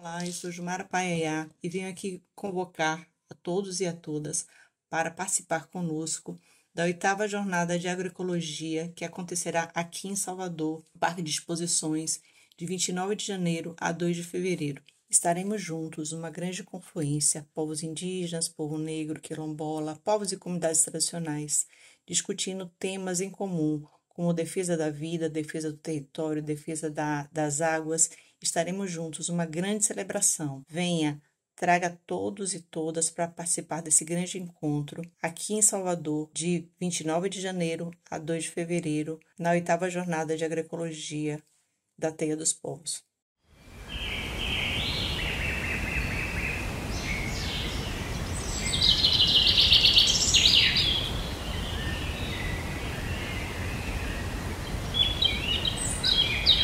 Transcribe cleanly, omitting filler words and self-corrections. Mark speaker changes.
Speaker 1: Olá, eu sou Jumara Paiaiá e venho aqui convocar a todos e a todas para participar conosco da 8ª Jornada de Agroecologia que acontecerá aqui em Salvador, no Parque de Exposições, de 29 de janeiro a 2 de fevereiro. Estaremos juntos numa grande confluência, povos indígenas, povo negro, quilombola, povos e comunidades tradicionais, discutindo temas em comum, como defesa da vida, defesa do território, defesa das águas. Estaremos juntos, uma grande celebração. Venha, traga todos e todas para participar desse grande encontro aqui em Salvador, de 29 de janeiro a 2 de fevereiro, na 8ª Jornada de Agroecologia da Teia dos Povos.